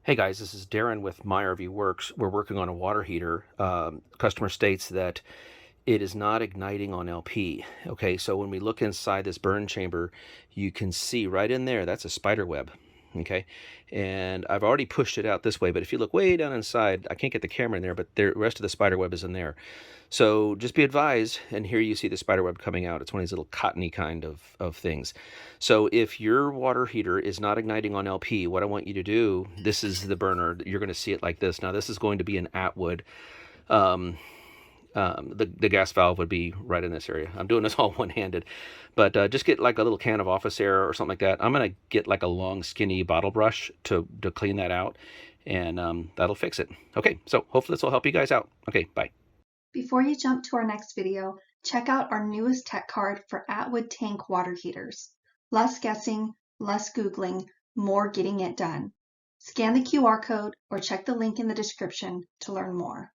Hey guys, this is Darren with My RV Works. We're working on a water heater. Customer states that it is not igniting on LP. Okay, so when we look inside this burn chamber, you can see right in there, that's a spider web. Okay, and I've already pushed it out this way, but if you look way down inside, I can't get the camera in there, but the rest of the spider web is in there. So just be advised, and here you see the spider web coming out. It's one of these little cottony kind of things. So if your water heater is not igniting on LP, what I want you to do, this is the burner. You're going to see it like this. Now this is going to be an Atwood. Um, the gas valve would be right in this area. I'm doing this all one-handed, but just get like a little can of office air or something like that. I'm going to get like a long skinny bottle brush to clean that out, and that'll fix it. Okay, so hopefully this will help you guys out. Okay, bye. Before you jump to our next video, check out our newest tech card for Atwood tank water heaters. Less guessing, less Googling, more getting it done. Scan the QR code or check the link in the description to learn more.